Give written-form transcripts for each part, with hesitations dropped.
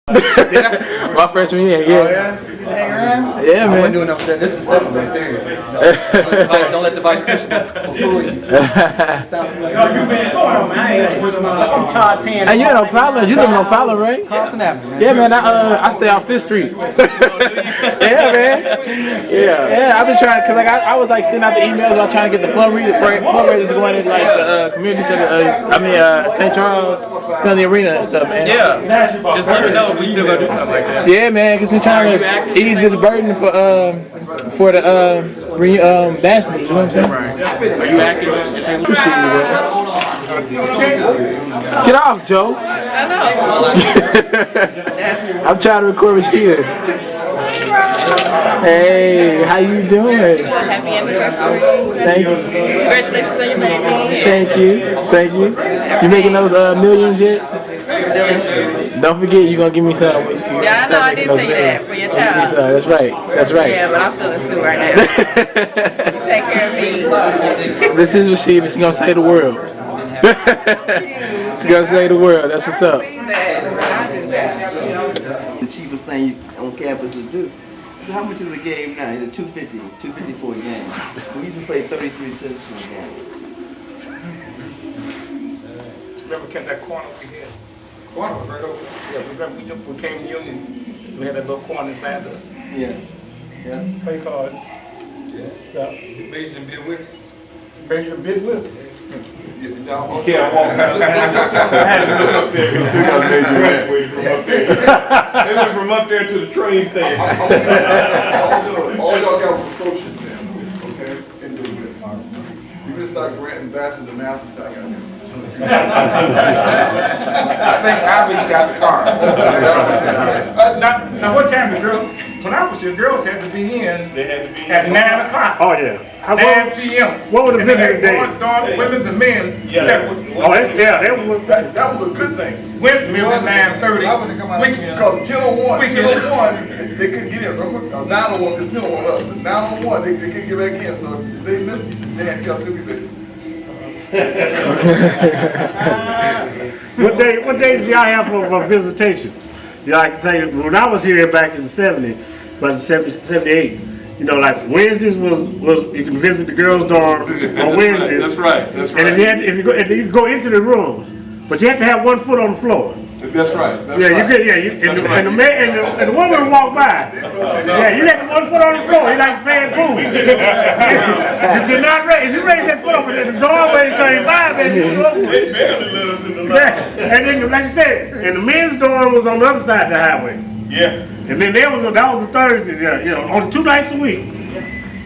My freshman year, yeah. Oh, yeah? You hang around? Yeah, I man. wasn't doing nothing. This is stuff right there. Don't let the vice principal fool you. Stop. What's going on, man? I ain't with myself. I'm Todd Pan. Hey, you in O'Fallon? You live in O'Fallon, right? Carlton Avenue, man. Yeah, man. I stay off Fifth Street. Yeah, man. Yeah. I've been trying, cause like I was like sending out the emails while trying to get the fundraisers going in like the community center. St. Charles, Sunday Arena and stuff, man. Yeah, just let me know if we still gonna do something like that. Yeah, man. Cause we're trying to ease this burden for the nationals. You know what I'm saying? Are you active in St. Louis? Appreciate you, bro. Get off, Joe. I know. I'm trying to record with you. Hey, how you doing? Happy anniversary. Thank you. Congratulations on your baby. Thank you. You making those millions yet? Still in school. Don't forget, you gonna give me some. Yeah, I know. I did tell you that for your child. That's right. Yeah, but I'm still in school right now. You take care of me. This is Rashida. She's gonna save the world. She's gonna save the world. That's what's up. The cheapest thing on campus is do. So how much is a game now? It's $2.50, $2.50 for a game. We used to play 33 cents for a game. Remember that corner we had? Corner was right over. Yeah, we came to Union. We had that little corner inside the play cards. Yeah. Stuff. Major and Bid Whips. Major and Bid Whips. Yeah, I had to look up there because they went from up there to the train station. All y'all got was associates then, okay? And do this. You can start granting bachelors and masters out here. I think Ivy's got the cards. Now what time is girls? When I was here, girls had to be in They had to be at 9 o'clock. Oh yeah. 9 p.m. What were the And they had visiting boys, days? daughters, women's and men's separate. Oh, that was. That was a good thing. Wednesday at 9:30. Because 10:01, Weekend. 10:01, they couldn't get in. Remember? 9:01, because 10:01 up. But 9:01, they couldn't get back in. So if they missed these, they had to be there. What days do y'all have for visitation? Yeah, I can tell you, when I was here back in the 70s, but in 78, you know, like Wednesdays was you can visit the girls' dorm on Wednesdays. That's right. That's right. And if you could go into the rooms, but you have to have one foot on the floor. That's right. That's Yeah, right. you could. Yeah, and the woman would walk by. Yeah, you had one foot on the floor. You like playing pool. You did not raise. If you raise that foot over the doorway, came by, man. Yeah, and then like you said, and the men's dorm was on the other side of the highway. Yeah. And then that was a Thursday. You know, only 2 nights a week.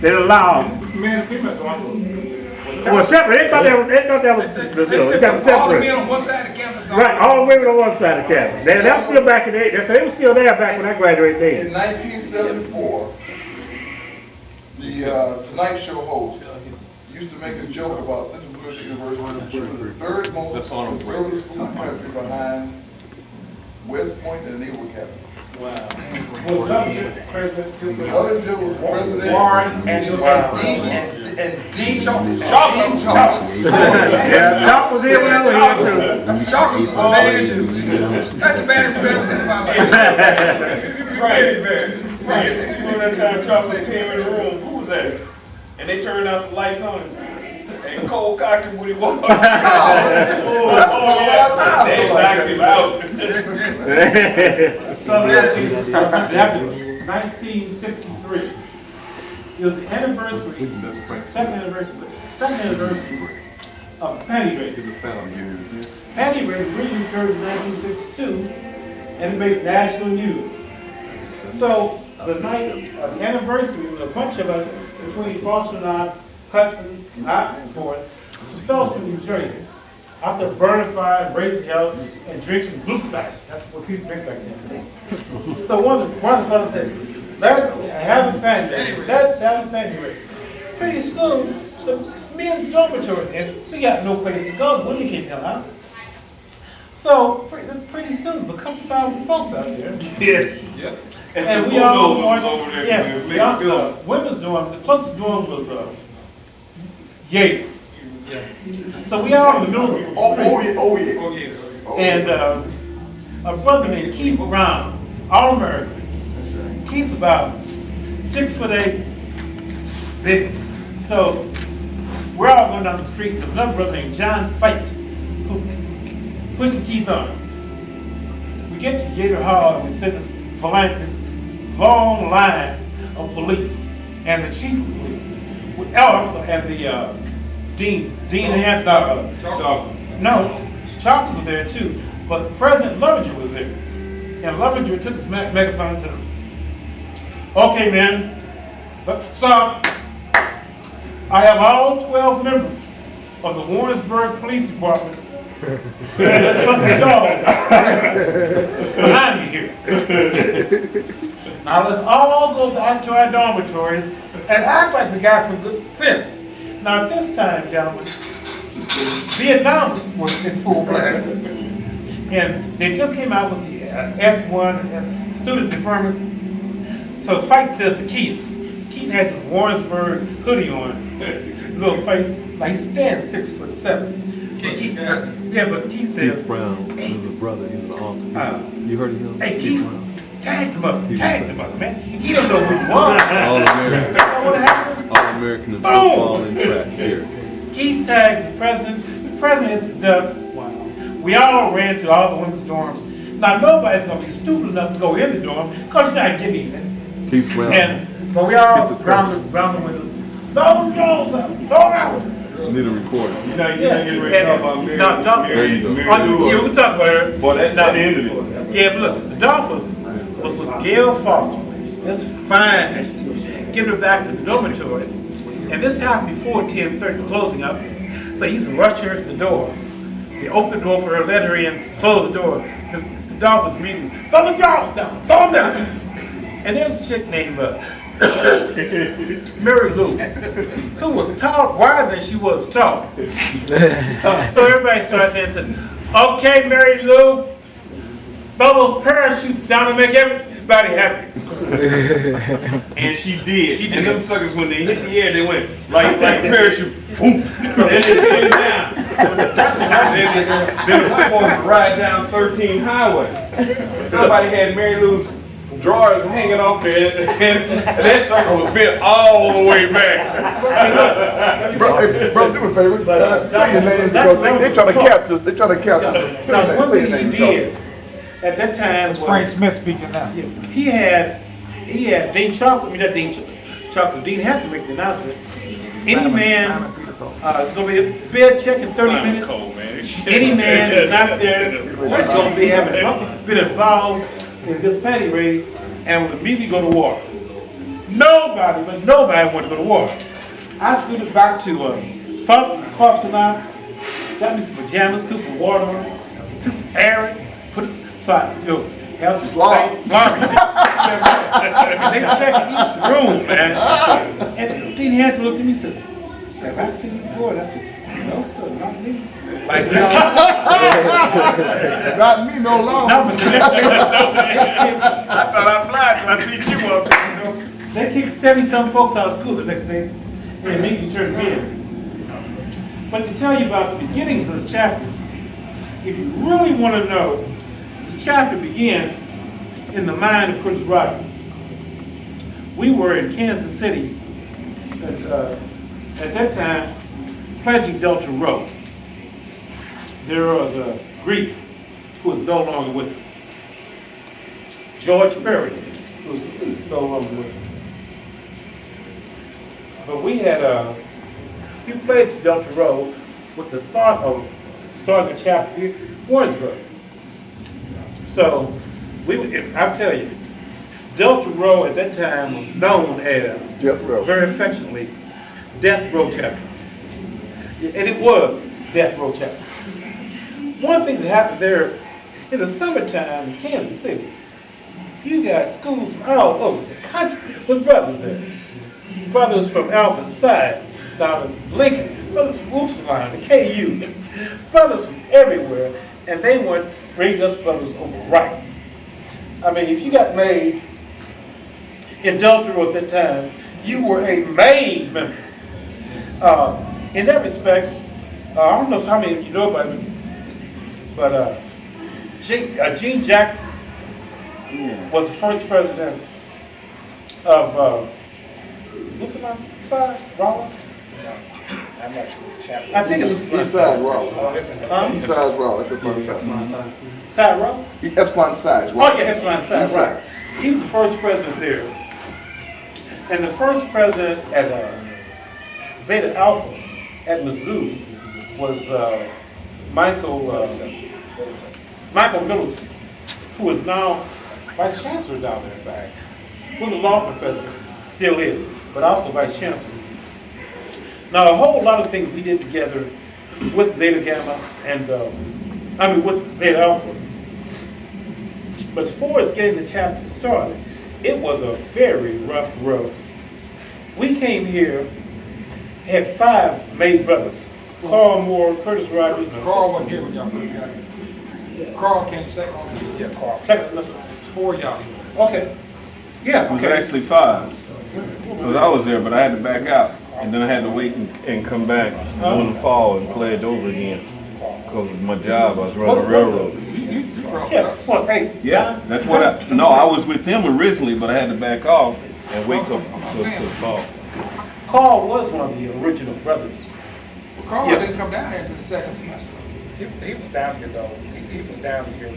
They allowed. Men and female going Well, separate. They thought that was. They got separate. all the men on one side of the campus. Right, all the women on one side of the campus. That was still back in the 80s. So they were still there back when I graduated there. In 1974, the Tonight Show host used to make a joke about Central Bush University, which was the third most conservative school in the country behind West Point and Naval Academy. Was President still there? Lovinger was president. Warren and Dean Chalk. Yeah, Chalk was here when I was here too. Chalk was that's the bad president. Right. When that time chocolate came in the room, who was that? And they turned out the lights on. And Cole cocked him when he walked. They knocked him out. So that was 1963. It was the anniversary, second anniversary of Panty Raid. Panty Raid originally occurred in 1962 and it made national news. So the night of the anniversary was a bunch of us between Foster Knox, Hudson, and Oxford, some fellows from New Jersey. After burning fire, embracing health, and drinking Blue Sky. That's what people drink back then. So one of the fellows said, let's have a panty raid. Let's have a panty raid. Pretty soon, the men's dormitories, and we got no place to go. Women can't come out. So pretty soon, there's a couple thousand folks out there. Yeah. And we all the women's dorm, the closest dorm was Yale. Yeah. So we all in the middle of the street. Oh yeah. And a brother named Keith Brown, All-American. Keith's about 6'8", big. So we're all going down the street. There's another brother named John Fight who's pushing Keith on. We get to Gator Hall and we see this long line of police and the chief of police. We also had the Dean had no, Chalkers was there too, but President Lovenger was there. And Lovenger took his megaphone and says, "Okay, man, stop. I have all 12 members of the Warrensburg Police Department behind me here. Now let's all go back to our dormitories and act like we got some good sense." Now at this time, gentlemen, Vietnam was in full blast. And they just came out with the S1 student deferments. So Fight says to Keith has his Warrensburg hoodie on, little face, like he stands 6'7". But Keith says, Keith Brown is a brother, he was an author. You heard of him? Hey, Keith, tag the mother, man. He don't know who he was. All-American. What happened? All-American in football and track here. Keith tags the president. The president hits the dust. We all ran to all the women's dorms. Now nobody's gonna be stupid enough to go in the dorm because you're not getting anything. Keith Brown. But we all ground the windows. Throw them drawers out. Throw them out. Need a recorder. You're not getting ready to talk about Mary Lou. Yeah, we talk about her. Boy, that's not the end of it. Yeah, but look, the Dolphins was with Gail Foster. That's fine. Give her back to the dormitory. And this happened before 10:30, closing up. So he's rushed her to the door. They opened the door for her, let her in, closed the door. The Dolphins immediately, throw the drawers down, throw them down. And there's a chick named Mary Lou, who was tall, wider than she was tall. So everybody started dancing. "Okay, Mary Lou, throw those parachutes down and make everybody happy." And she did. She did. And them suckers, when they hit the air, they went like a parachute. Boom. And they came down. Then the platform ride down 13 Highway. Somebody had Mary Lou's drawers hanging off there, and that sucker was bent all the way back. Bro, do me a favor. Say your name, bro. They trying to capture us. They trying to capture us. Now, one Say your thing name, he Charlie. did at that time was Frank Smith speaking now. he had Dean Chocolate, Dean had to make the announcement. Any man, it's gonna be a bed check in 30 minutes. Cold, man. Any man that's not there is gonna be been involved in this panty raid and will immediately go to war. Nobody wanted to go to war. I scooted back to Foster Knox, got me some pajamas, put some water on it, took some air, have some slime. They checked each room, man. And Dean Hampton looked at me and said, "Have I seen you before?" And I said, "No, sir, not me." Like, Not me no longer. I thought I applied till I see you up there. They kicked 70-some folks out of school the next day and made me turn them in. But to tell you about the beginnings of the chapter, if you really want to know, the chapter began in the mind of Curtis Rogers. We were in Kansas City at that time, pledging Delta Rho. There was a Greek who is no longer with us. George Perry, who is no longer with us. But we pledged Delta Rho with the thought of starting a chapter here in Warrensburg. So, I'll tell you, Delta Rho at that time was known as, Death Row. very affectionately, Death Row Chapter. And it was Death Row Chapter. One thing that happened there, in the summertime in Kansas City, you got schools from all over the country with brothers there. Brothers from Alpha's side, down in Lincoln, brothers from Upsilon, the KU, brothers from everywhere, and they weren't bringing us brothers over right. I mean, if you got made in Delta Row at that time, you were a main member. In that respect, I don't know how many of you know about it, but Gene Jackson was the first president of, look at my side, Rollins? I'm not sure what the chapter. I think it's East Side Roll. Huh? East Side Roll, that's a part of Side. Side Roll? Epsilon Side. Oh, yeah, Epsilon Side, East right. He was the first president there. And the first president at Zeta Alpha at Mizzou was Michael Middleton, who is now vice chancellor down there, in fact. Was a law professor, still is, but also vice chancellor. Now, a whole lot of things we did together with Zeta Gamma and, with Zeta Alpha. But as far as getting the chapter started, it was a very rough road. We came here, had 5 May brothers. Carl Moore, Curtis Rogers, and Carl wasn't here when y'all first got here. Carl came second. Yeah, Carl. Second. 4 y'all. Okay. Yeah, It was okay. actually 5. Because I was there, but I had to back out. And then I had to wait and come back in the fall and play it over again. Because of my job, I was running the railroad. Yeah, well, hey. Yeah, that's what I was with them originally, but I had to back off and wait till the fall. Carl was one of the original brothers. Carl Yeah. didn't come down here until the second semester. He was down here though. He was down here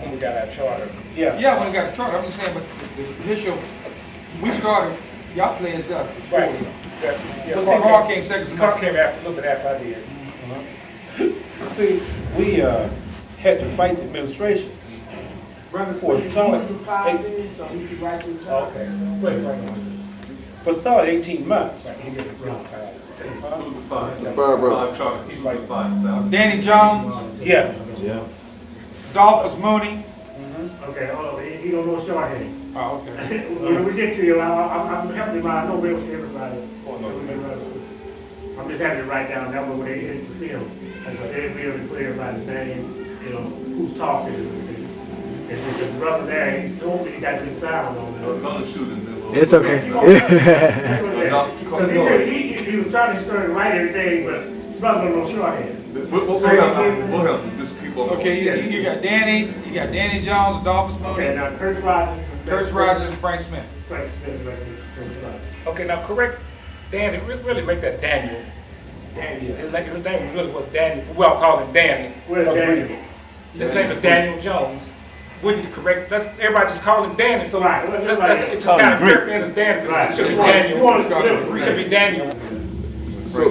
when we got our charter. Yeah. Yeah, when we got a charter, I'm just saying, but the initial, we started, y'all players up. Right. Yeah, Carl came second semester. Carl came after, a little bit after I did. See, we had to fight the administration for a solid for solid 18 months. Danny Jones, Yeah. Dolphus Mooney. Okay, hold on, he don't know shorthand. Oh, okay. When we get to you, I'm helping him out, I know everybody. I'm just having to write down that one when they hit the film. They'll be able to put everybody's name, you know, who's talking. And the brother there, he's hoping he got good sound on there. It's okay. Because he was trying to start to write everything, but brother don't know shorthand. We'll help you, just keep on. Okay, you got Danny Jones, Dolphus Mooney, Okay, now Curtis Rogers. and Frank Smith. Frank Smith, right there, Curtis Rogers. Okay, now correct, Danny, really make that Daniel. Yeah. His name really was Daniel. We all call him Danny. Where's Daniel? His name is Daniel Jones. We need to correct, everybody just call him Danny, so Right. it just kind of crept in as Danny. Right. It should be You want to call him Daniel. It should be Daniel. So,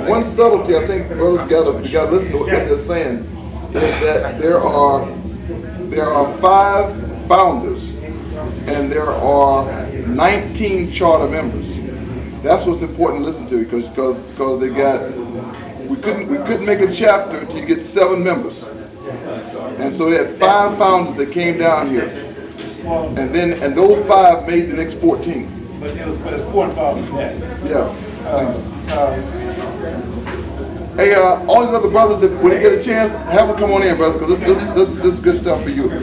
one subtlety I think brothers gotta listen to what they're saying is that there are 5 founders and there are 19 charter members. That's what's important to listen to because they got we couldn't make a chapter until you get 7 members, and so they had 5 founders that came down here, and those 5 made the next 14. But it's more involved than that. Yeah. Hey, all these other brothers, when you get a chance, have them come on in, brother, because this is good stuff for you. When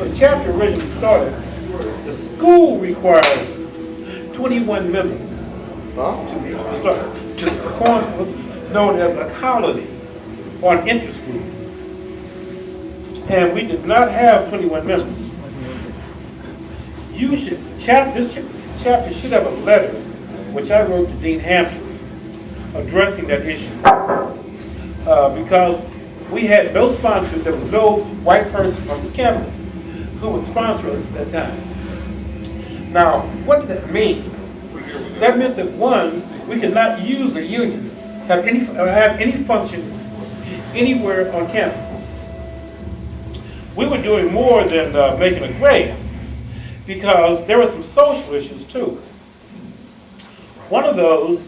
the chapter originally started, the school required 21 members to start, to form what's known as a colony or an interest group. And we did not have 21 members. This chapter should have a letter, which I wrote to Dean Hampton, addressing that issue. Because we had no sponsor, there was no white person on this campus who would sponsor us at that time. Now, what did that mean? That meant that one, we could not use a union, have any function anywhere on campus. We were doing more than making a grade, because there were some social issues too. One of those,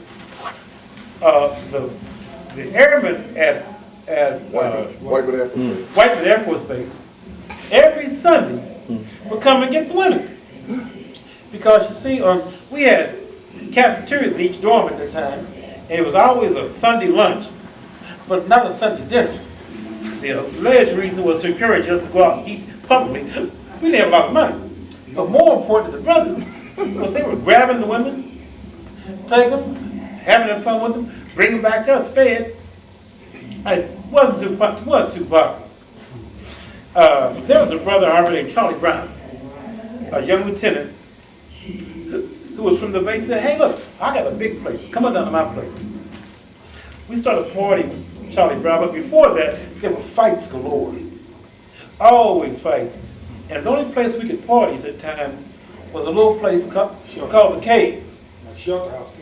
the airmen at Whitewood Air Force Base, every Sunday would come and get the women. Because you see, we had cafeterias in each dorm at that time, and it was always a Sunday lunch, but not a Sunday dinner. The alleged reason was to encourage us to go out and eat publicly. We didn't have a lot of money. But more important to the brothers was they were grabbing the women, taking them, having their fun with them, bringing them back to us fed, It wasn't too popular. There was a brother Harvard named Charlie Brown, a young lieutenant who was from the base. Said, "Hey, look, I got a big place. Come on down to my place." We started partying with Charlie Brown, but before that, there were fights galore. Always fights. And the only place we could party at that time was a little place called the Cave. Shelter house, too.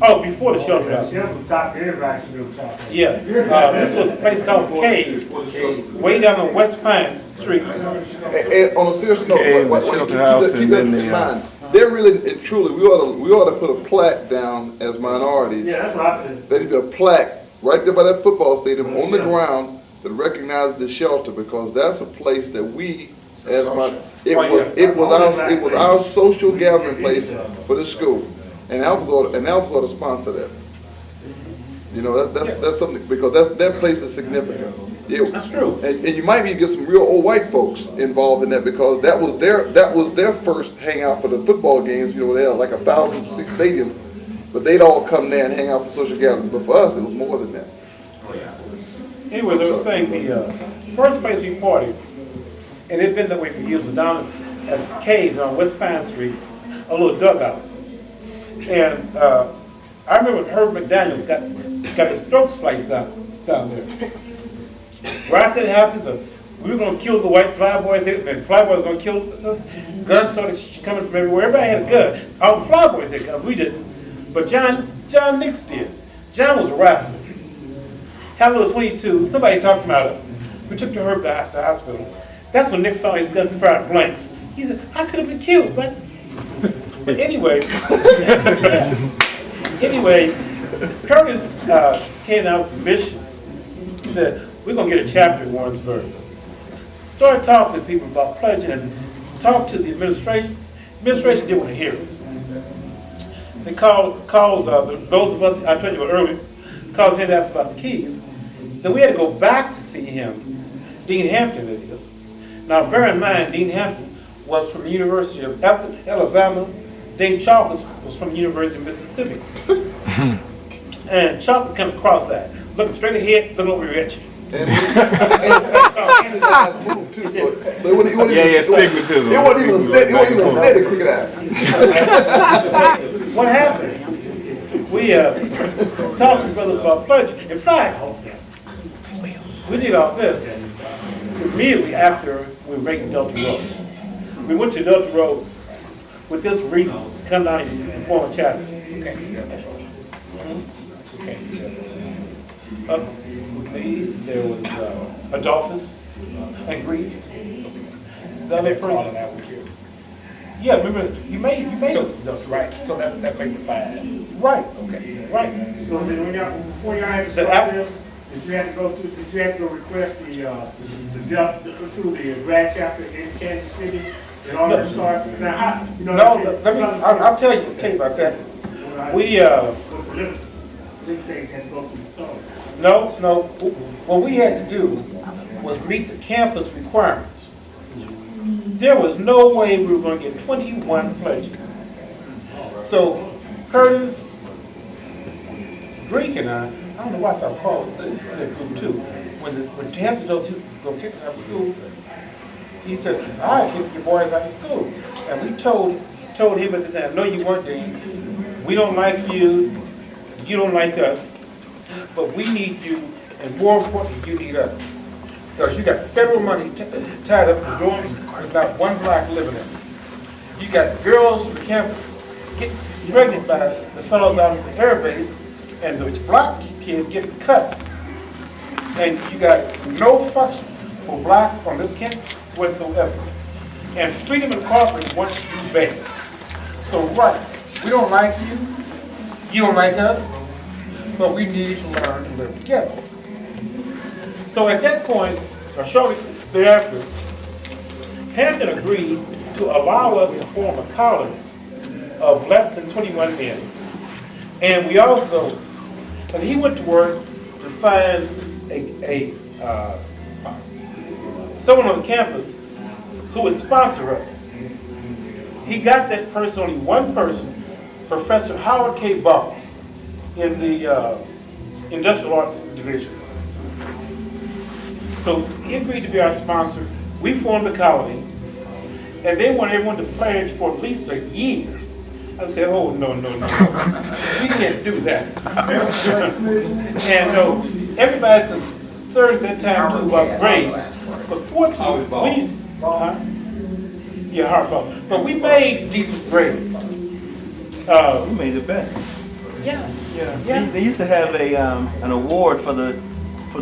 Oh, before the shelter house. That was the top everybody should have top. Yeah. This was a place called the Cave, way down on West Pine Street. And on a serious note, Okay, the shelter house keep and that then in the, mind. They're really and truly, we ought to put a plaque down as minorities. Yeah, that's what I did. There should be a plaque right there by that football stadium on the ground that recognizes the shelter, because that's a place that we, as it was our social gathering place for the school, and Alpha ought to sponsor that. You know, that's something, because that place is significant. That's true. And you might be get some real old white folks involved in that, because that was their first hangout for the football games. You know, they had like 1,006 stadium, but they'd all come there and hang out for social gatherings. But for us, it was more than that. Anyways, I was saying the first place we partied, and it's been that way for years, was down at the Cave on West Pine Street, a little dugout. And I remember Herb McDaniels got his throat sliced down there. Right after it happened, we were going to kill the white flyboys, and the flyboys were going to kill us. Guns started coming from everywhere. Everybody had a gun. All the flyboys had guns. We didn't. But John Nix did. John was a wrestler. Had a little 22. Somebody talked about it. We took to Herb to the hospital. That's when Nix found his gun fired blanks. He said, "I could have been killed, but." But anyway, Curtis came out with the mission that we're going to get a chapter in Warrensburg. Started talking to people about pledging and talked to the administration. Administration didn't want to hear us. They called those of us, I told you earlier, called him to ask about the keys. Then we had to go back to see him, Dean Hampton that is. Now bear in mind, Dean Hampton was from the University of Alabama. Dean Chalkers was from the University of Mississippi. And Chalkers kind of cross-eyed, looking straight ahead, looking over at you. And the guys moved too, so it wasn't stigmatism. It wasn't even a steady cricket eye. What happened? We talked to brothers about pledging. In fact, we did all this immediately after we were making Delta Road. We went to Delta Road with this reason to come down and form a chapter. Up with me, there was Adolphus and Greed. The other person. Yeah, remember, you made us Delta. Right, so that makes it 5. Right. Okay. Right. So then before y'all had to start this, did you have to go request through the grad chapter in Kansas City in order to start? Now, how, you know, I'll tell you about that. No. What we had to do was meet the campus requirements. There was no way we were going to get 21 pledges. So Curtis, Greek, and I don't know why I thought Carl was in that group too. When Hampton those who go kick us out of school, he said, "I kick your boys out of school." And we told him at the time, "No, you weren't, Dean. We don't like you. You don't like us. But we need you, and more importantly, you need us. Because you got federal money tied up in the dorms with not one black living in it. You got girls from the campus getting pregnant by the fellows out of the air base, and the black kids getting cut. And you got no function for blacks on this campus whatsoever. And Freedom Incorporated wants you bad. So right, we don't like you, you don't like us, but we need to learn to live together." So at that point, or shortly thereafter, Hampton agreed to allow us to form a colony of less than 21 men. And we also, and he went to work to find someone on the campus who would sponsor us. He got that person, only one person, Professor Howard K. Barnes in the Industrial Arts Division. So he agreed to be our sponsor. We formed a colony, and they want everyone to pledge for at least a year. I said, oh, no. We can't do that. And no, everybody's concerned at that time too about grades. But fortunately, hardball. But we made decent grades. We made the best. Yeah. They used to have an award for the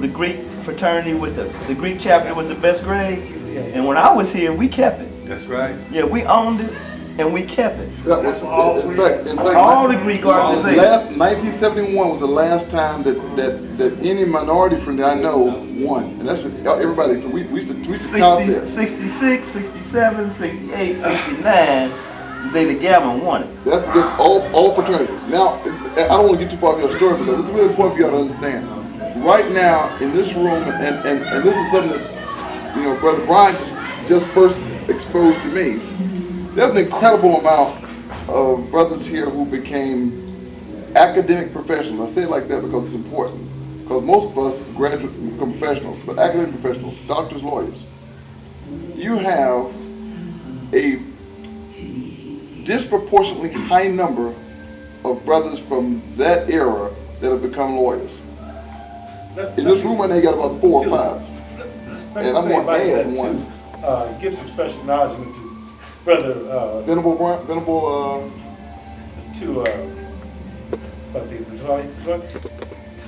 Greek fraternity with the Greek chapter with the best grades. And when I was here, we kept it. That's right. Yeah, we owned it and we kept it. That was, in fact, all the Greek organizations. 1971 was the last time that any minority friend that I know won. And that's what everybody, we used to tout that. 66, 67, 68, 69, Zeta Gamma won it. That's just all fraternities. Now, I don't want to get too far into your story, but this is really important for y'all to understand. Right now, in this room, and this is something that, Brother Brian just first exposed to me, there's an incredible amount of brothers here who became academic professionals. I say it like that because it's important. Because most of us graduate become professionals, but academic professionals, doctors, lawyers. You have a disproportionately high number of brothers from that era that have become lawyers. In this room, I got about 4 or 5. Let And me I'm say going to about add that one. too. Give some special acknowledgement to Brother Venable, what's his name?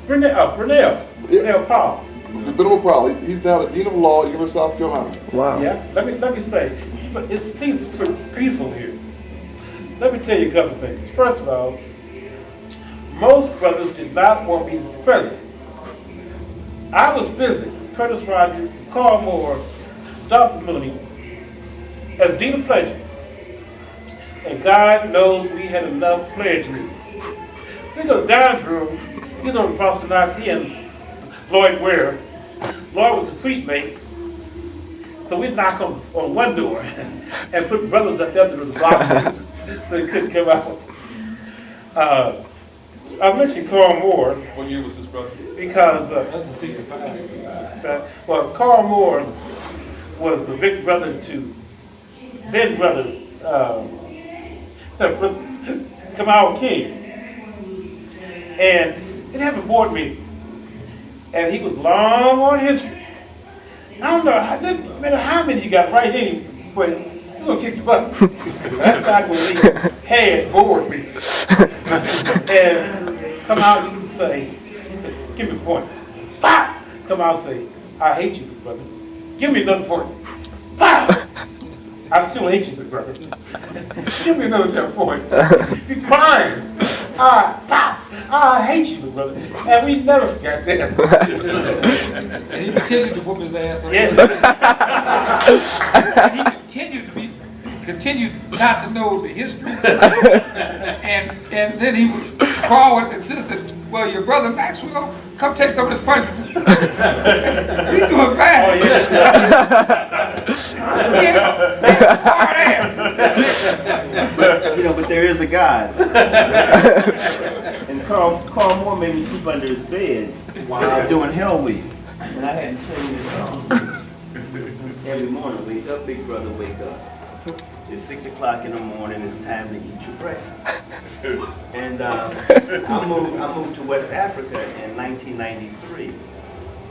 Brunel Paul. Venable Powell. He's now the Dean of Law at University of South Carolina. Wow. Yeah. Let me say, it seems pretty peaceful here. Let me tell you a couple of things. First of all, most brothers did not want me to be president. I was busy with Curtis Rogers, Carl Moore, Dolphus Millamy as Dean of Pledges. And God knows we had enough pledge readings. We go to Don's room, he's on Foster Knox, he and Lloyd Ware. Lloyd was a suite mate. So we'd knock on one door and put brothers up there under the block so they couldn't come out. I mentioned Carl Moore. What year was this, brother? Because, That was in 65. well, Carl Moore was a big brother to then brother Kamal King. And they'd have a board meeting. And he was long on history. I don't know, it doesn't matter how many you got right in, but he's gonna kick your butt. That's back when we had board meetings. And come out, he said, give me a point. Pow! Come out and say, I hate you, big brother. Give me another point. Pow! I still hate you, big brother. Give me another damn point. You're crying. Pow! I hate you, big brother. And we never forgot that. And he continued to whoop his ass. Yes. He continued not to know the history. and then he would call and insisted, well, your brother Maxwell, come take some of this punishment. He's doing fine. Oh, yeah. Hard ass. But there is a God. And Carl Moore made me sleep under his bed during Hell Week. And I had to sing this song every morning. Wake up, big brother, wake up. It's 6 o'clock in the morning. It's time to eat your breakfast. And I moved to West Africa in 1993.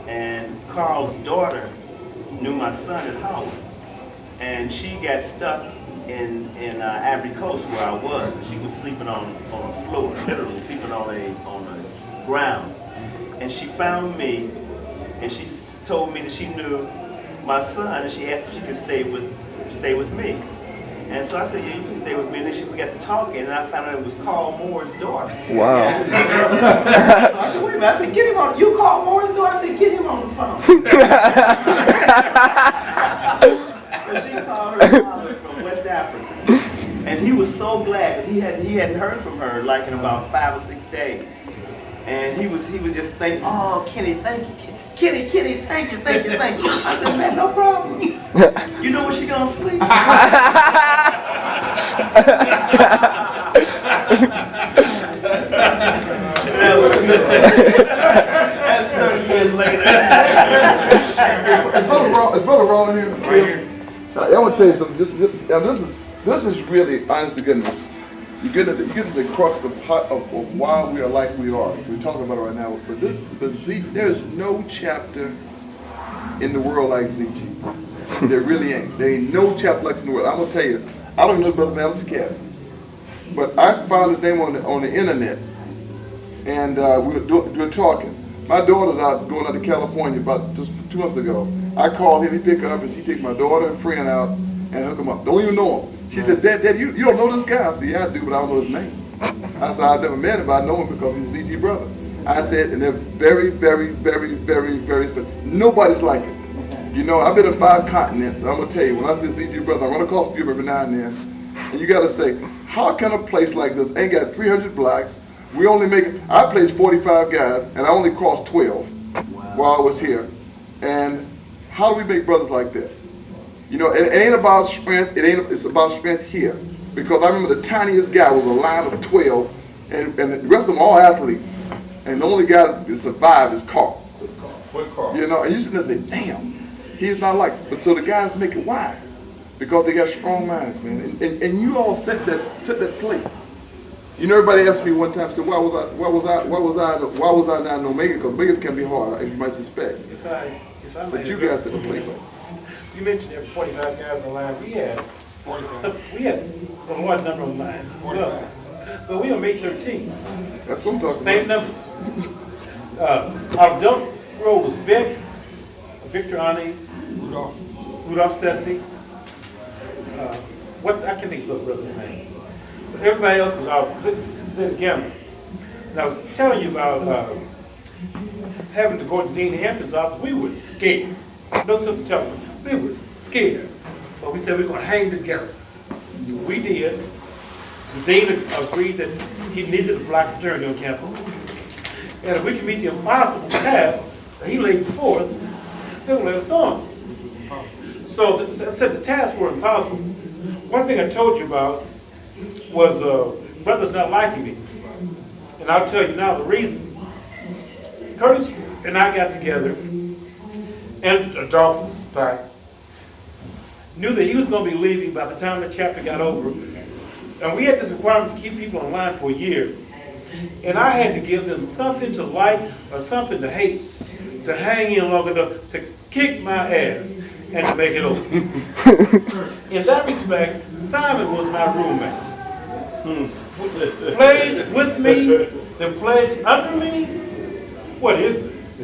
And Carl's daughter knew my son at Howard. And she got stuck in Ivory Coast where I was. She was sleeping on a floor, literally sleeping on a ground. And she found me, and she told me that she knew my son, and she asked if she could stay with me. And so I said, yeah, you can stay with me. And then we got to talking, and I found out it was Carl Moore's daughter. Wow. So I said, wait a minute. I said, get him on. You Carl Moore's daughter? I said, get him on the phone. So she called her father from West Africa. And he was so glad, because he hadn't heard from her like in about 5 or 6 days. And he was just thinking, oh, Kenny, thank you. Kenny, thank you. I said, man, no problem. You know where she gonna sleep? That's 30 years later. Is Brother Roland here? Right here. I want to tell you something. This is really, honest to goodness, you get to the crux of why we are like we are. We're talking about it right now. But there's no chapter in the world like ZG. There really ain't. There ain't no chapter like this in the world. I'm gonna tell you. I don't know Brother Maddox Cat, but I found his name on the internet, and we were talking. My daughter's going out to California about just 2 months ago. I called him, he picked up, and she takes my daughter and friend out and hook him up. Don't even know him. She said, Dad, you don't know this guy? I said, yeah, I do, but I don't know his name. I said, I've never met him, but I know him because he's a ZG brother. I said, and they're very, very, very, very, very special. Nobody's like it. You know, I've been in 5 continents, and I'm going to tell you, when I say ZG brother, I'm going to call a few every now and then. And you got to say, how can a place like this ain't got 300 blacks? We only I played 45 guys, and I only crossed 12 while I was here. And how do we make brothers like that? You know, it ain't about strength, it's about strength here. Because I remember the tiniest guy was a line of 12, and the rest of them all athletes. And the only guy that survived is Carl. You know, and you sit there and say, damn, he's not like, but so the guys make it. Why? Because they got strong minds, man. And you all set that plate. You know, everybody asked me one time, said, why was I not in Omega? Because Omegas can be hard, as you might suspect. If I But you guys set the plate. You mentioned there were 45 guys on line. We had a large number on line. But we on May 13th. That's what I'm talking Same numbers. Our adult row was Victor Ani, Rudolph Sessi. I can't think of the brother's name. But everybody else was out. Zed Gamma. And I was telling you about having to go to Dean Hampton's office. We were scared. No sister telling me. We were scared. But we said we were going to hang together. We did. The dean agreed that he needed a black fraternity on campus. And if we could meet the impossible task that he laid before us, they would let us on. So I said the tasks were impossible. One thing I told you about was brothers not liking me. And I'll tell you now the reason. Curtis and I got together, and Adolphus, in fact, knew that he was going to be leaving by the time the chapter got over. And we had this requirement to keep people in line for a year. And I had to give them something to like or something to hate, to hang in long enough to kick my ass and to make it over. In that respect, Simon was my roommate. Pledge with me, the pledge under me. What is this?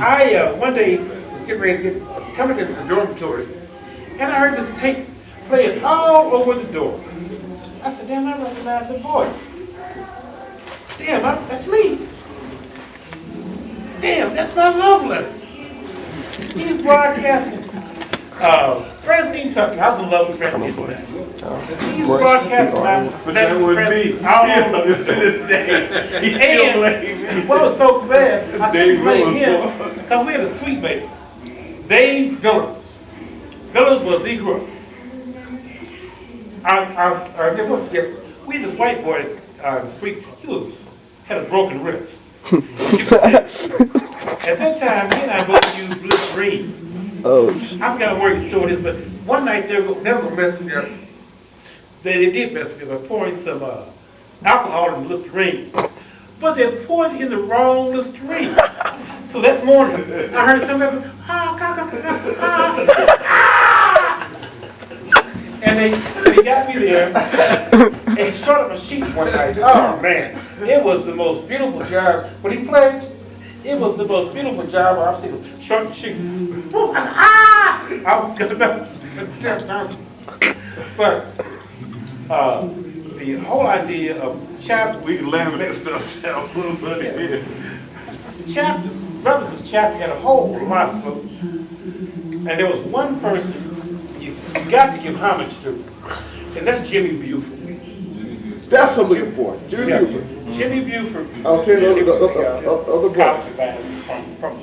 I one day was getting ready to come into the dormitory, and I heard this tape playing all over the door. I said, damn, I recognize the voice. Damn, that's me. Damn, that's my love letters. He's broadcasting. Francine Tucker, I was in love with Francine Tucker. He's broadcasting my letters to Francine all over the day. And what was so bad, I couldn't blame him because we had a sweet baby. Dave Villers. Villers was Z-Group. We had this white boy, sweet, had a broken wrist. At that time, he and I both used Listerine. Oh. I forgot where he stored this, but one night they were going to mess me up. They did mess me up by pouring some alcohol in Listerine. But they poured in the wrong Listerine. So that morning, I heard somebody go, and they got me there, and he showed up a sheet one night. Oh man, it was the most beautiful job. When he pledged, it was the most beautiful job I've seen. Short sheets. I was gonna but the whole idea of chapter. We can laminate stuff down. Chapter, Brothers' chapter had a whole lot of folks. And there was one person you got to give homage to, and that's Jimmy Buford. That's what I'm looking for. Jimmy Buford. Jimmy Buford. I'll tell you the other college from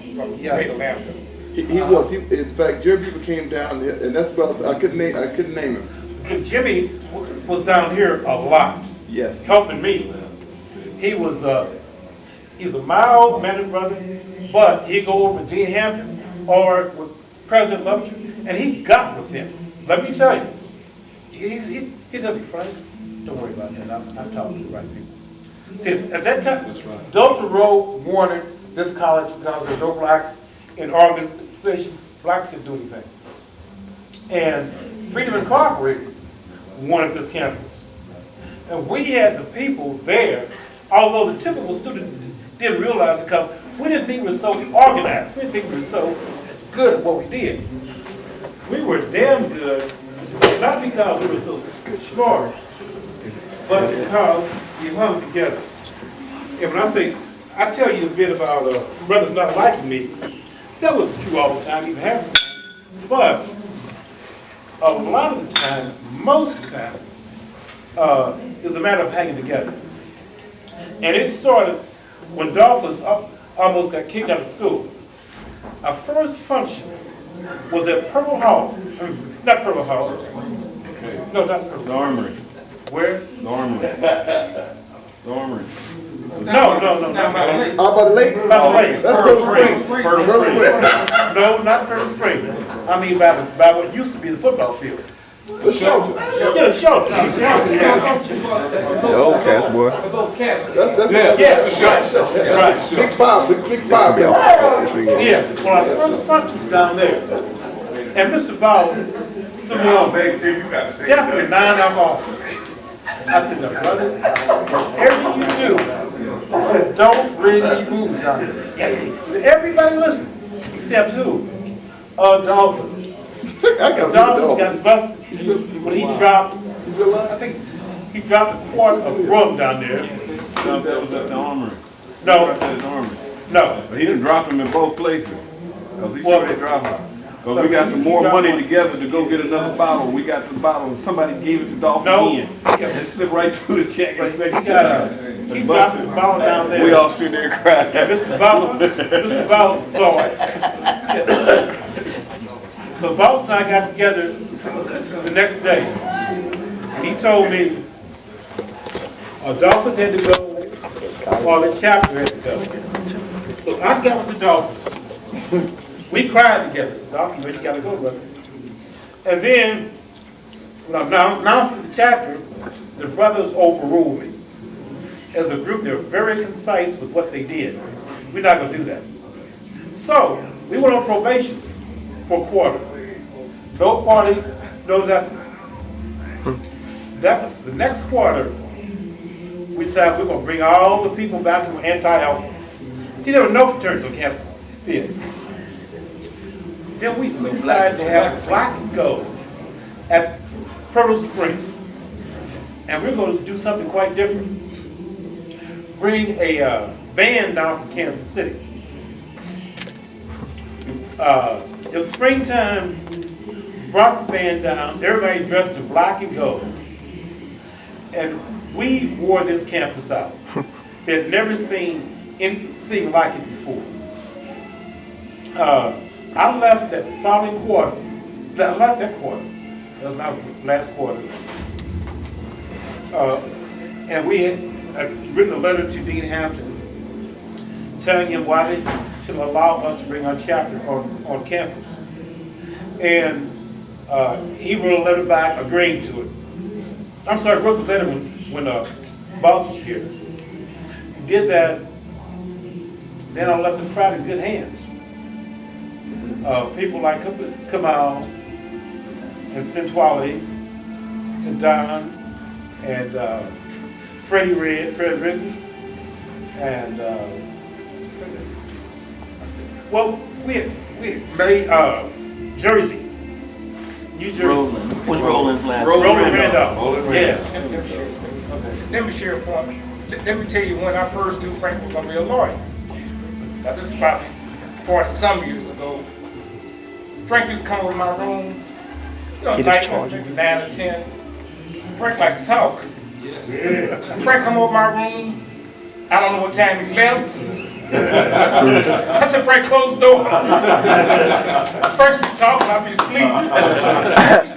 Greater Lambda. He was. In fact, Jimmy Buford came down, and that's about. I couldn't name him. Jimmy was down here a lot. Yes. Helping me. He's a mild-mannered brother. But he'd go over to Dean Hampton or with President Lovejoy, and he got with them. Let me tell you, he told me, Frank, don't worry about that. I'm talking to the right people. See, at that time, Delta Road wanted this college because there were no blacks in organizations. Blacks could do anything. And Freedom Incorporated wanted this campus. And we had the people there, although the typical student didn't realize it because we didn't think we were so organized. We didn't think we were so good at what we did. We were damn good, not because we were so smart, but because we hung together. And when I tell you a bit about brothers not liking me, that wasn't true all the time, even half the time. But a lot of the time, most of the time, it's a matter of hanging together. And it started when Dolphus almost got kicked out of school. Our first function was at Purple Hall. Not Purple Hall. No, not Purple. The Armory. Where? The Armory. The Armory. No. How about the lake? By the lake. That's Pearl Springs. Pearl Springs. No, not Pearl Springs. I mean by what used to be the football field. The shelter. Yeah, the shelter. The old cats, boy. Yes, the shelter. Right. Big five. Yeah, well, our first function was down there. And Mr. Bowles, definitely 9 of off. I said, now, brothers, whatever you do, don't bring me movies on it. Yeah. Everybody listen, except who? Dolphus. Dolphus got busted when he dropped, I think he dropped a quart of rum down there. That was at the Armory. No. At the Armory. No. But he done dropped them in both places. Because he Well, sure they dropped them. Because we got some more money together to go get another bottle. We got the bottle and somebody gave it to Dolphin again. It slipped right through the check. He dropped the bottle down there. We all stood there and cried. And Mr. Bowles saw it. So Bowles and I got together the next day. And he told me Dolphins had to go while the chapter had to go. So I got with the Dolphins. We cried together. So Dolphin, you gotta go, brother. And then, when I announced the chapter, the brothers overruled me. As a group, they're very concise with what they did. We're not gonna do that. So, we went on probation for a quarter. No party, no nothing. The next quarter, we decided we're gonna bring all the people back who were anti-alpha. See, there were no fraternities on campus then. Then we decided to have black and gold at Pearl Springs. And we're going to do something quite different. Bring a band down from Kansas City. It was springtime, brought the band down, everybody dressed in black and gold. And we wore this campus out. They had never seen anything like it before. I left that following quarter. I left that quarter. That was my last quarter. And we had written a letter to Dean Hampton telling him why they should allow us to bring our chapter on campus. And he wrote a letter back agreeing to it. I'm sorry, I wrote the letter when Boss was here. He did that. Then I left the Friday in good hands. People like Kamal and Centwali and Don and Fred Ridley and well, we made Jersey, New Jersey. What's Roland's last name? Roland Randolph. Yeah. Let me share a point. Let me tell you when I first knew Frank was going to be a lawyer. Now this is probably 40-some years ago. Frank used to come over to my room, night, maybe 9 or 10. Frank likes to talk. Frank come over my room, I don't know what time he left. I said, Frank, close the door. Frank used to talk and I'd be asleep.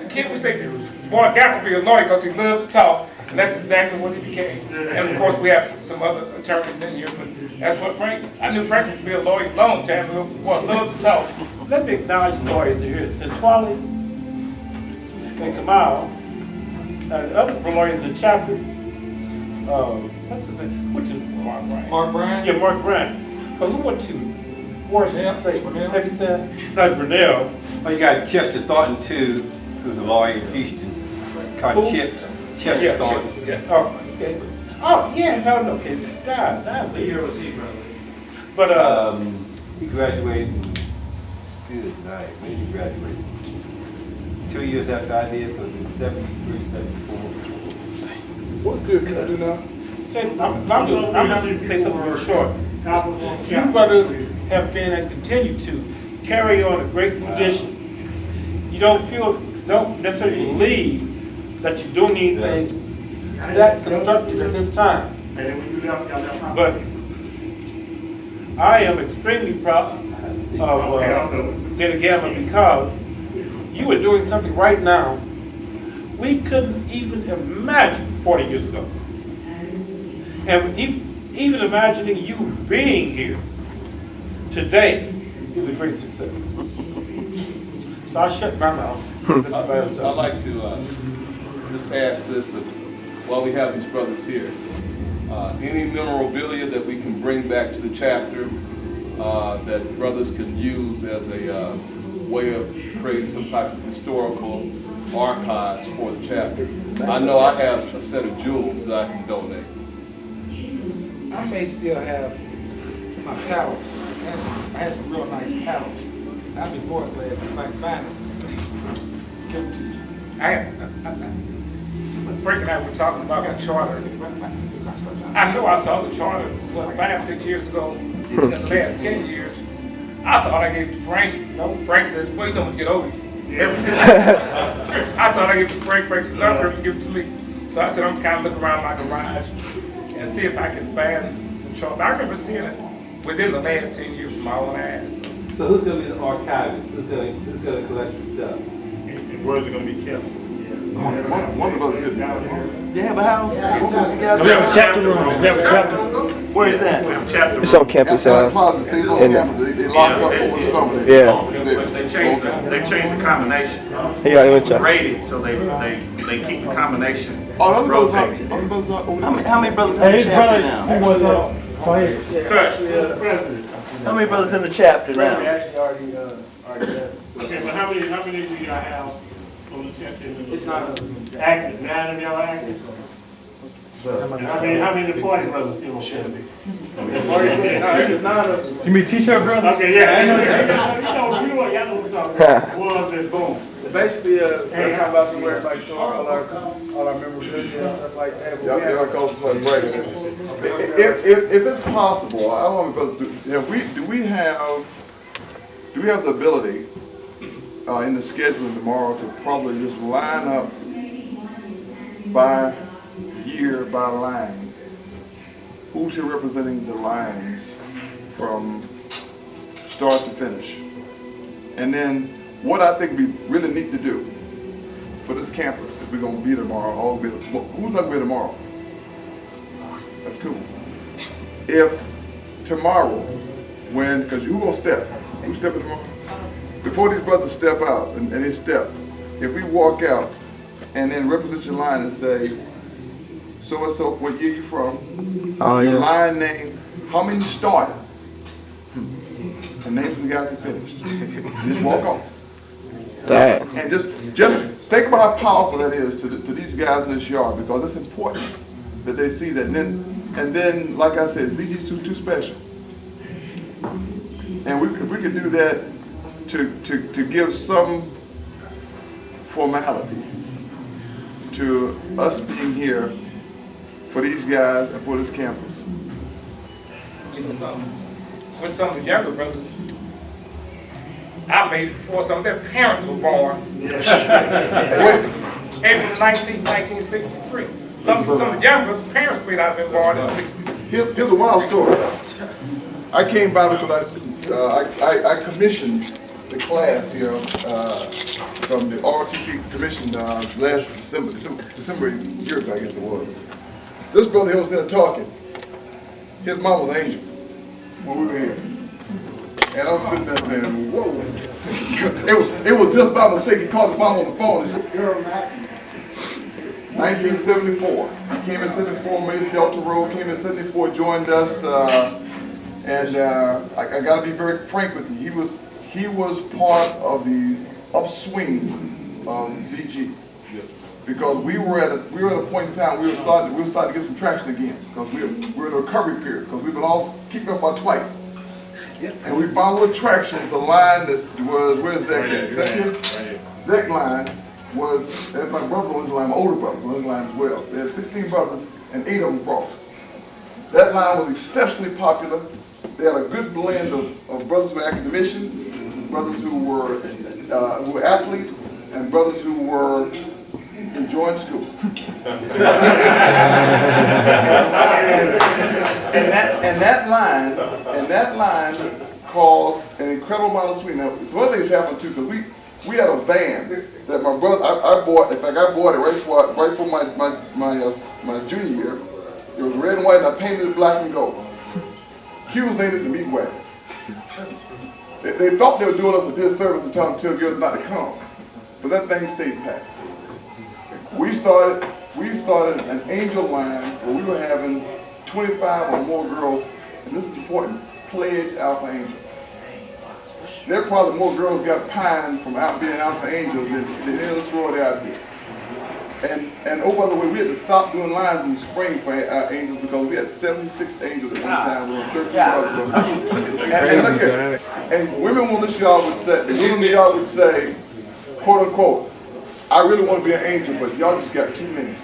The kid would say, boy, got to be a lawyer because he loved to talk. And that's exactly what he became. And of course, we have some other attorneys in here, but that's what I knew Frank used to be a lawyer a long time ago. Well, love to talk. Let me acknowledge lawyers here. Sentwali and Kamal, the other lawyers in Chapel. What's his name? Went to Mark Bryant. Mark Bryant? Yeah, Mark Bryant. But who went to Washington State? Have you said? Not Brunel. Well, you got Chester Thornton too, who's a lawyer in Houston. Called Chester Thornton. Yeah. Oh, okay. Oh, yeah, no, okay. That was a year was he, brother. But, He graduated, good night, when he graduated? 2 years after I did, so it was 73, 74. What good can I do now? I'm gonna say something real short. You brothers have been and continue to carry on a great tradition. You don't necessarily believe that you're doing anything that constructive at this time. But I am extremely proud of Zeta Gamma because you are doing something right now we couldn't even imagine 40 years ago. And even imagining you being here today is a great success. So I'll shut my mouth. I'd like to just ask this, while we have these brothers here, any memorabilia that we can bring back to the chapter that brothers can use as a way of creating some type of historical archives for the chapter. I know I have a set of jewels that I can donate. I may still have my paddles. I had some real nice paddles. I'd be more glad if I can find them. When Frank and I were talking about the charter, I know I saw the charter, 5, 6 years ago. In the last 10 years, I thought I gave it to Frank. Frank said, well, you know when you get older. I thought I gave it to Frank. Frank said, no, Frank, give it to me. So I said, I'm kind of looking around my garage and see if I can find the charter. I remember seeing it within the last 10 years with my own eyes. So who's going to be the archivist? Who's going to collect the stuff? Where's it going to be kept? One of us is You have a house? We have a chapter room. We have a chapter. Where is that? It's on campus. They locked up over the summer. They changed the combination. Rated, so they keep the combination. Oh, other brothers rotating. are over How many brothers in the chapter now? How many brothers in the chapter now? Okay, but how many do y'all have on the chapter? It's not active. 9 of y'all are active. How many party brothers still on chapter? You mean T-shirt brothers? Okay, yeah. You know what y'all know what we're talking about. Was and boom. Basically, we're talking about somewhere like store all our memorabilia and stuff like that. Y'all call this like break. If it's possible, I don't know if brothers do we have the ability in the scheduling tomorrow to probably just line up by year, by line, who's here representing the lines from start to finish? And then what I think we really need to do for this campus, if we're going to be tomorrow, who's not going to be tomorrow? That's cool. If tomorrow, because who's going to step? Who's stepping tomorrow? Before these brothers step out and they step, if we walk out and then represent your line and say, so and so, what year you from? Your line name, how many started? And names of the guys that finished. Just walk off. And just think about how powerful that is to these guys in this yard, because it's important that they see that. And then, like I said, ZG's too special. And if we could do that to give some formality to us being here for these guys and for this campus. You know something? When some of the younger brothers, I made it before some of their parents were born. April 19, 1963. Some of the younger brothers' parents may not have been born in 60. Here's a wild story. I came by because I commissioned the class here from the ROTC Commission last December year ago, I guess it was. This brother here was there talking. His mom was an angel when we were here. And I'm sitting there saying, whoa. it was just by mistake. He called his mom on the phone. And 1974. He came in 74, made the Delta Road, came in 74, joined us. I gotta be very frank with you. He was part of the upswing of ZG. Because we were at a point in time we were starting to get some traction again. Because we were in a recovery period. Because we've been all kicked up by twice. And we found a little traction with the line that was, where's Zach at? Zach here? Zach line was, and my brother was in the line, my older brother was in the line as well. They had 16 brothers and 8 of them crossed. That line was exceptionally popular. They had a good blend of brothers who were academicians, brothers who were athletes, and brothers who were enjoying school. and that line caused an incredible amount of swing. Now, some other things happened too, because we had a van that my brother I bought. In fact, I bought it right for my junior year. It was red and white, and I painted it black and gold. He was named it the Meat Wagon. They thought they were doing us a disservice and telling girls not to come, but that thing stayed packed. We started an angel line where we were having 25 or more girls, and this is important, pledge Alpha Angels. There probably more girls got pined from being Alpha Angels than any other sorority out here. And oh, by the way, we had to stop doing lines in the spring for our angels because we had 76 angels at one time. We were 13 brothers. And look here, and women on this yard would say, quote unquote, I really want to be an angel, but y'all just got too many.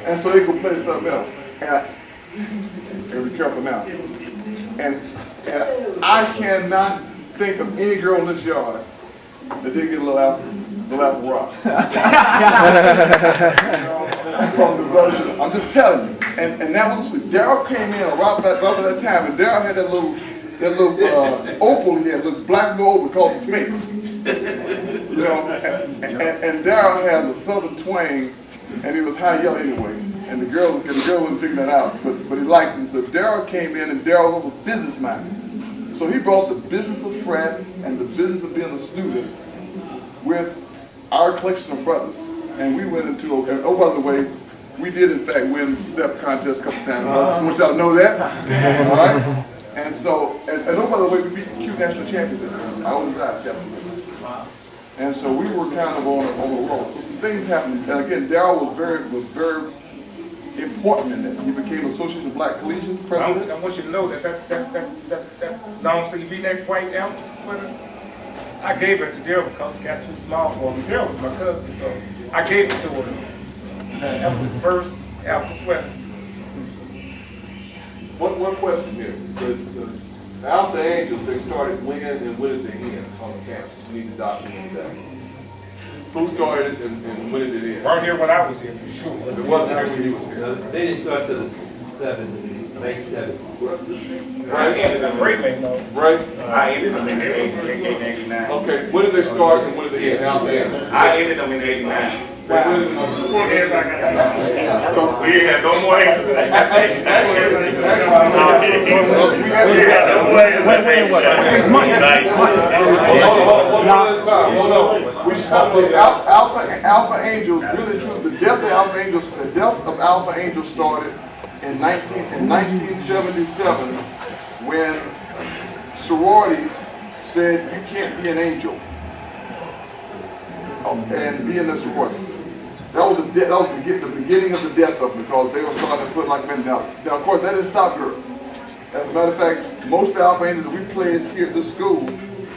And so they go play something else. And be careful now. And I cannot think of any girl in this yard that didn't get a little apple rock. From the brothers. I'm just telling you. And that was sweet. Daryl came in around that time, and Daryl had that little opal he had, little black and opal called the Sphinx. You know, and Daryl has a southern twang, and he was high yellow anyway. And the girl wasn't figuring that out, but he liked it. So Daryl came in, and Daryl was a businessman. So he brought the business of frat and the business of being a student with our collection of brothers. And we went into, oh, by the way, we did in fact win the step contest a couple times. I just want y'all to know that. All right? And so, and oh, by the way, we beat the Q national champions. I was out champion. And so we were kind of on a roll. So some things happened. And again, Daryl was very important in that. He became Association of Black Collegians president. I want you to know that long sleeve neck white Alpha sweater, I gave it to Daryl because it got too small for him. Daryl was my cousin, so I gave it to him. That was his first Alpha sweater. One question here. The Alpha Angels, they started when and when did they end on the campus? We need to document that. Who started it and when did it end? Weren't here when I was here, for sure. It wasn't here when he was here. They didn't start till the late 70s. I ended up breaking though. Right? I ended them in 89. Okay, when did they start and when did they end? Alpha Angels. I ended them in 89. We didn't have no more angels. Alpha Angels, really true. The death of Alpha Angels started in 1977 when sororities said you can't be an angel and be in a sorority. That was the beginning of the death of them because they were starting to put like men down. Now, of course, that didn't stop girls. As a matter of fact, most Alpha Angels that we pledged here at the school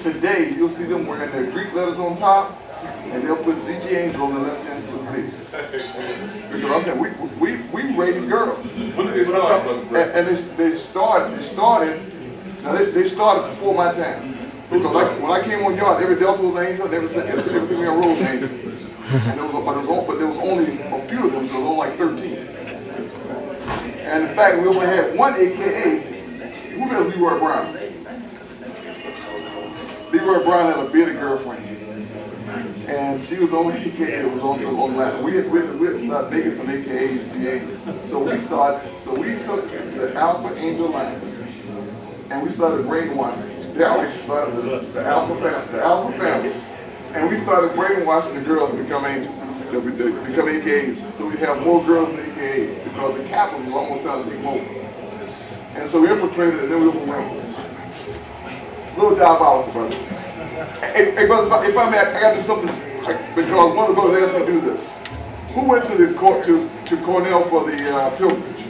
today, you'll see them wearing their Greek letters on top, and they'll put ZG Angel on the left hand of the sleeve. Because I'm saying we raised girls. When did they start, Brother? And they started before my time. Because when I came on yard, every Delta was an angel, and every city was singing a rose angel. And there was only a few of them, so it was only like 13. And in fact, we only had one AKA. Who knows Leroy Brown? Leroy Brown had a bearded girlfriend. And she was the only AKA that was on the line. We started making some AKAs, DAs. So we took the Alpha Angel line and we started brainwashing. Daryl actually started the Alpha family. And we started brainwashing the girls to become angels, to become AKAs. So we have more girls than AKAs because the Capitol was almost trying to take them over. And so we infiltrated and then we overwhelmed. Little diabolical, brothers. Hey, brothers, if I may, I got to do something because one of the brothers asked me to do this. Who went to the court to Cornell for the pilgrimage?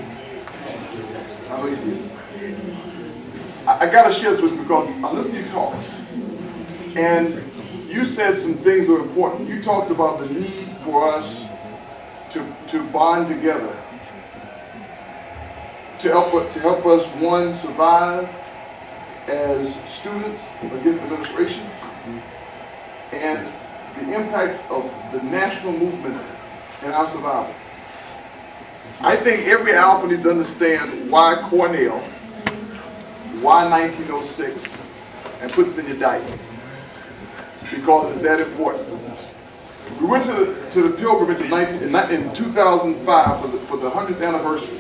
I know you did. I got to share this with you because I listened to you talk, and you said some things that are important. You talked about the need for us to bond together, to help us, one, survive as students against administration, and the impact of the national movements in our survival. I think every Alpha needs to understand why Cornell, why 1906, and put this in your diet, because it's that important. We went to the pilgrimage in 2005 for the 100th anniversary.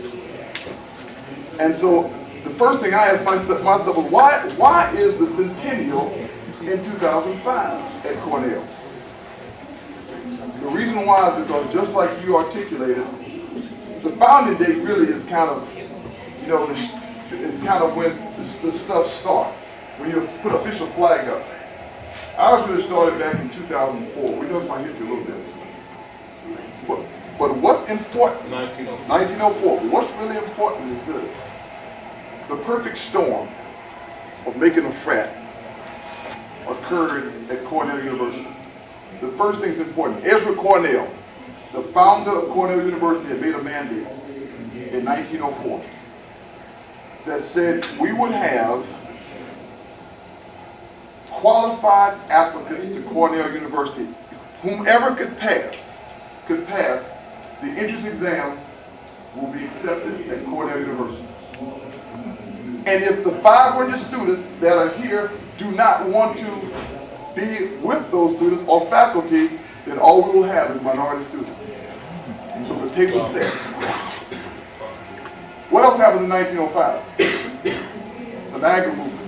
And so the first thing I asked myself was, why is the centennial in 2005 at Cornell? The reason why is because, just like you articulated, the founding date really is kind of, it's kind of when the stuff starts, when you put official flag up. Ours really started back in 2004. We know my history a little bit. But what's important? 1904. What's really important is this. The perfect storm of making a frat occurred at Cornell University. The first thing that's important, Ezra Cornell, the founder of Cornell University, had made a mandate in 1904 that said we would have qualified applicants to Cornell University. Whomever could pass the entrance exam will be accepted at Cornell University. And if the 500 students that are here do not want to be with those students or faculty, then all we will have is minority students. And so the table is set. What else happened in 1905? The Niagara Movement.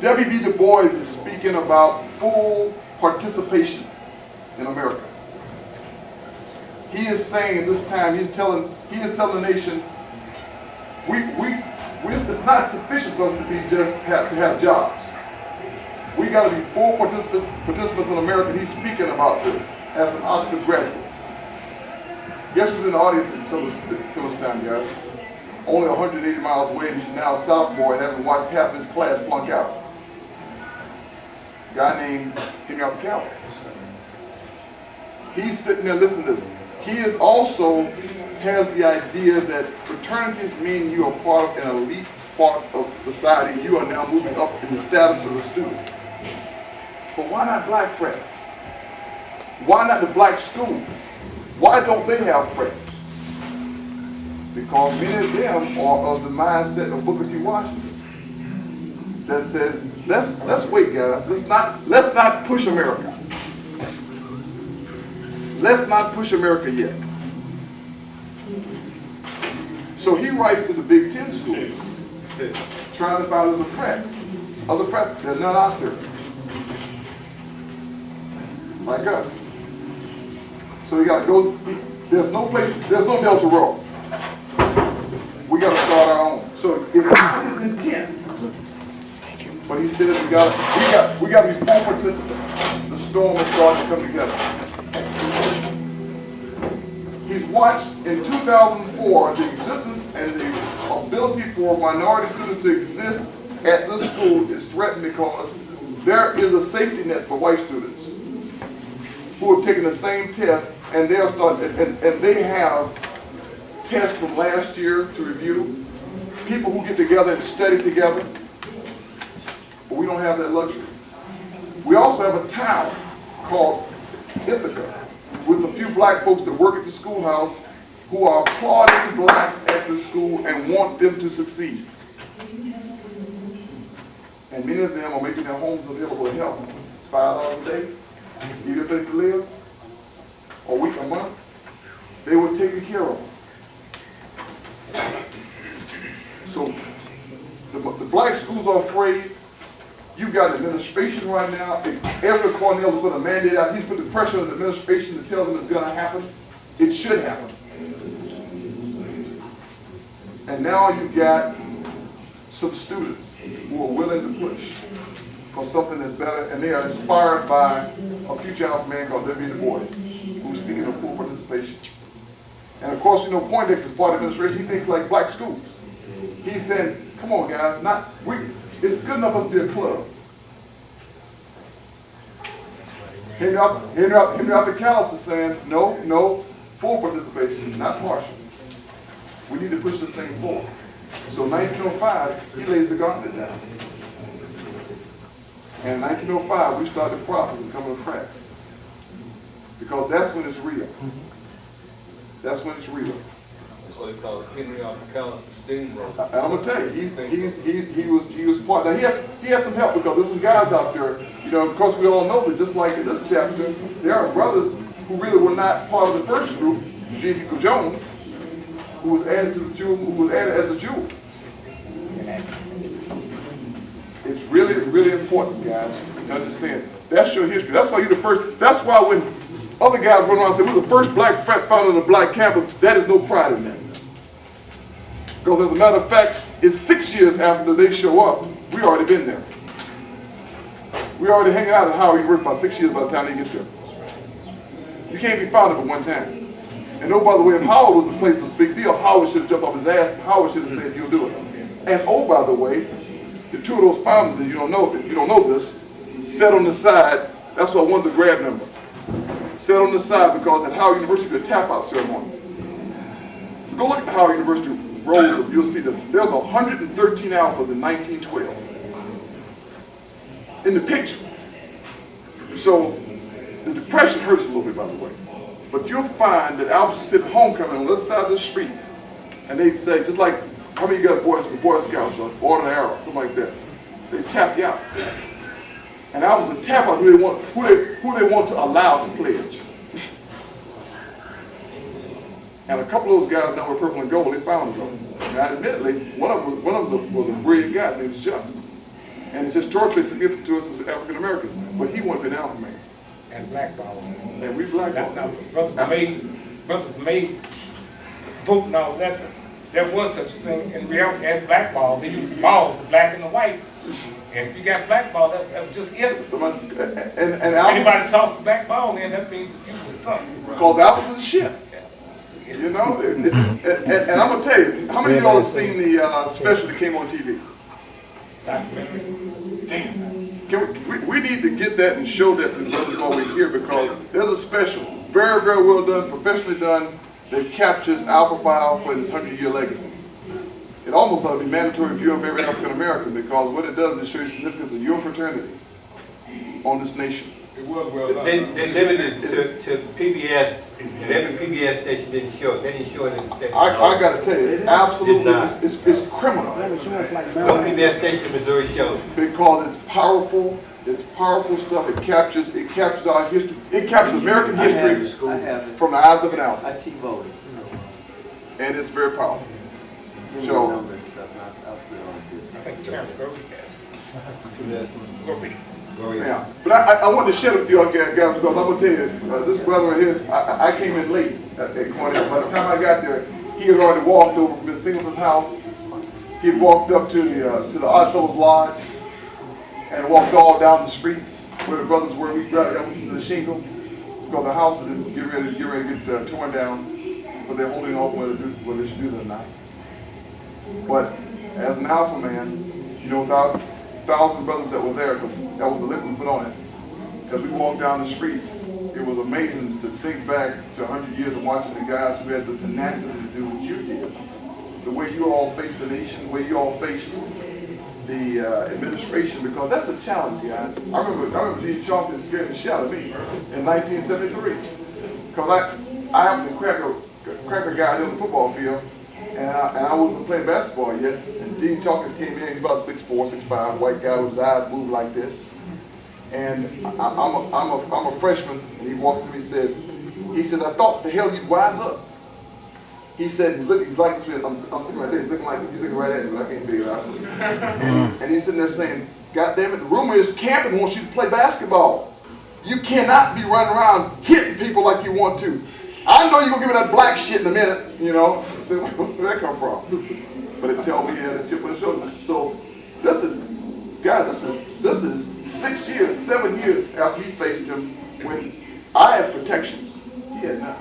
W.B. Du Bois is speaking about full participation in America. He is saying at this time, he is telling the nation, it's not sufficient for us to have jobs. We got to be full participants in America. And he's speaking about this as an Oxford graduate. Guess who's in the audience until this time, guys? Only 180 miles away, and he's now a sophomore and having watched half his class flunk out. A guy named Henry Arthur Callis. He's sitting there listening to this. He is also has the idea that fraternities mean you are part of an elite part of society. You are now moving up in the status of a student. But why not black frats? Why not the black schools? Why don't they have frats? Because many of them are of the mindset of Booker T. Washington that says, let's wait, guys. Let's not push America. Let's not push America yet. So he writes to the Big Ten schools, trying to find other frat. There's none out there like us. So we got to go. There's no Delta Row. We got to start our own. So it's not his intent. But he says we got to be full participants. The storm is starting to come together. He's watched in 2004 the existence and the ability for minority students to exist at this school is threatened because there is a safety net for white students who have taken the same test, and they'll start and they have tests from last year to review. People who get together and study together, but we don't have that luxury. We also have a town called Ithaca with a few black folks that work at the schoolhouse who are applauding blacks at the school and want them to succeed. and many of them are making their homes available to help. $5 a day, give you a place to live, a week, a month, they were taken care of. So the black schools are afraid. You've got an administration right now. Ezra Cornell has put a mandate out. He's put the pressure on the administration to tell them it's going to happen. It should happen. And now you've got some students who are willing to push for something that's better, and they are inspired by a future alpha man called W. Du Bois, who's speaking of full participation. And of course, you know, Poindexter is part of the administration. He thinks like black schools. He's saying, come on, guys, it's good enough for us to be a club. Henry Arthur Callis is saying, no, full participation, not partial. We need to push this thing forward. So in 1905, he lays the gauntlet down. And in 1905, we start the process of becoming a frat. Because that's when it's real. That's when it's real. That's what they call it, Henry Arthur Callis, the steamroller. I'm gonna tell you, he was part. Now he had some help because there's some guys out there. You know, of course, we all know that just like in this chapter, there are brothers who really were not part of the first group. G. Eagle Jones, who was added to the Jew, who was added as a Jew. It's really, really important, guys, to understand. That's your history. That's why you're the first. That's why when other guys run around and say we're the first black frat founded on the black campus, that is no pride in that. Because as a matter of fact, it's 6 years after they show up, we already been there. We already hanging out at Howard University about 6 years by the time they get there. You can't be founded at one time. And oh, by the way, if Howard was the place was a big deal, Howard should have jumped off his ass. Howard should have said, you'll do it. And oh, by the way, the two of those founders, and you don't know this, sat on the side. That's why one's a grad member. Sat on the side because at Howard University, the tap-out ceremony. Go look at the Howard University rolls. You'll see that there's 113 alphas in 1912 in the picture. So the Depression hurts a little bit, by the way. But you'll find that alphas sit at homecoming on the other side of the street, and they'd say, just like, how many of you got Boy Scouts or Order of Arrow, something like that? They tap you out. See? And alphas would tap out who they want to allow to pledge. And a couple of those guys now were purple and gold, they found them. Now, admittedly, one of them was a brilliant guy named Just. And it's historically significant to us as African Americans. But he wanted to be an alpha man. And blackball. And we blackballed. Now, brothers made vote and all that. There was such a thing in reality as blackball. They used the balls, the black and the white. And if you got blackball, that was just it. And anybody tossed the black ball in, that means you was something. Because alpha was a shit. You know, and I'm gonna tell you, how many of y'all have seen the special that came on TV? Damn. We need to get that and show that to the brothers while we're here, because there's a special, very, very well done, professionally done, that captures Alpha Phi Alpha and its 100-year legacy. It almost ought to be mandatory view of every African American, because what it does is show you the significance of your fraternity on this nation. It was well done. They limited it to PBS, and every PBS station didn't show it. They didn't show it in the state. I got to tell you, it's absolutely, it's criminal. No PBS station in Missouri showed it. Because it's powerful stuff. It captures our history. It captures American history from the eyes of an alpha. I T-voted. And it's very powerful. So, I think Terrence Groby has. yeah. But I wanted to share with you all guys, because I'm going to tell you, this brother right here, I came in late at Cornell. By the time I got there, he had already walked over from Miss Singleton's house. He had walked up to the Oddfellows Lodge and walked all down the streets where the brothers were. We brought up to the shingle because the house is getting ready to get torn down, but they're holding off whether they should do that or not. But as an alpha man, you know, without 1,000 brothers that were there, because that was the liquid we put on it. As we walked down the street, it was amazing to think back to 100 years and watching the guys who had the tenacity to do what you did. The way you all faced the nation, the way you all faced the administration, because that's a challenge, guys. I remember D. Charlton scared the shit out of me in 1973. Because I happened to crack a guy on the football field, and I wasn't playing basketball yet. Dean Talkins came in, he's about 6'4", 6'5", white guy with his eyes moving like this. And I'm a freshman, and he walked to me and says, I thought the hell you'd wise up. He said, he's like this, I'm sitting right there, he's looking like this, he's looking right at me, I can't figure it out. And he's sitting there saying, God damn it, the rumor is Camden wants you to play basketball. You cannot be running around hitting people like you want to. I know you're going to give me that black shit in a minute, you know. I said, where did that come from? But it tell me he had a chip on his shoulder. So this is 6 years, 7 years after he faced him when I had protections. He had none.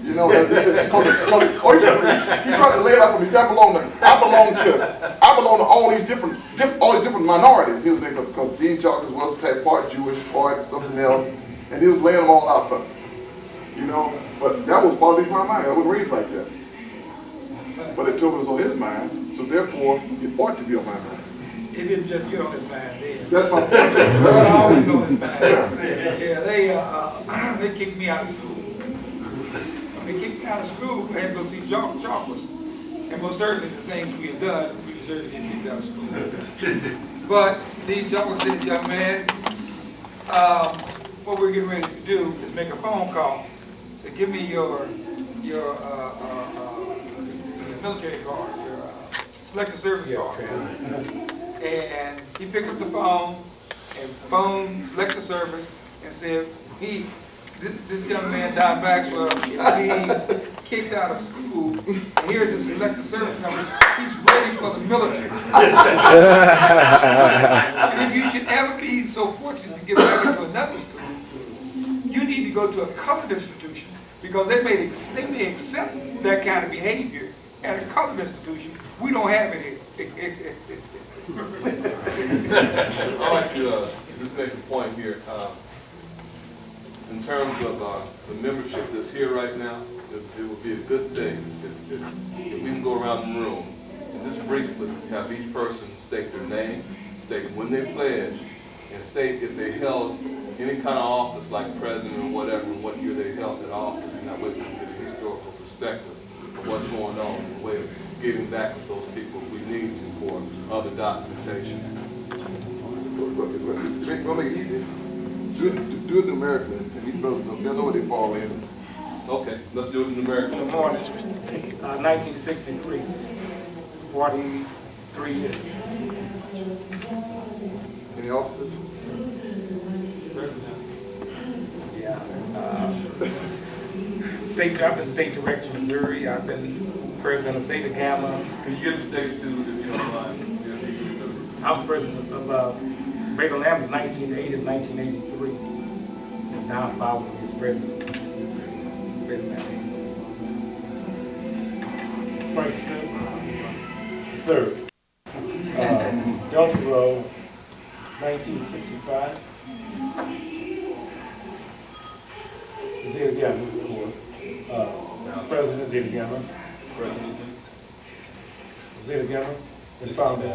You know, he tried to lay it out for me. He said, I belong to all these different minorities. He was there because Dean Chalkins was part Jewish, part something else, and he was laying them all out for me. You know, but that was part of my mind. I wasn't raised like that. But it told me it was on his mind, so therefore it ought to be on my mind. It didn't just get on his mind then. That's my point. It was always on his mind. Yeah, they kicked me out of school. They kicked me out of school. I had to go see Chalkers. And most certainly the things we had done, we deserved to get kicked out of school. But Dean Chalkers said, young man, what we're getting ready to do is make a phone call. So give me your military card, your selective service card. And he picked up the phone and phoned selective service and said, this young man, Don Maxwell, being kicked out of school, and here's his selective service number. He's ready for the military. And if you should ever be so fortunate to get back into another school, you need to go to a colored institution because they may accept that kind of behavior at a colored institution. We don't have it here. I'd like to just make a point here. In terms of the membership that's here right now, it would be a good thing if we can go around the room and just briefly have each person state their name, state when they pledged, and state if they held any kind of office like president or whatever, what year they held that office, and that way we can get a historical perspective of what's going on and a way of giving back to those people if we need to for other documentation. Gonna make it easy? Do it numerically, and these brothers, they'll know what they fall in. Okay, let's do it in numerical. In the morning, 1963, 43 years. Any officers? Yeah. I've been state director of Missouri. I've been president of Theta Gamma. Can you give the states to if you don't mind? I was president of Brigham Young in 1980 and 1983. And now I'm following his president. Frank Smith, third. Delta Road, 1965. Zeta Gamma, of course. President Zeta Gamma. Zeta Gamma, and founder.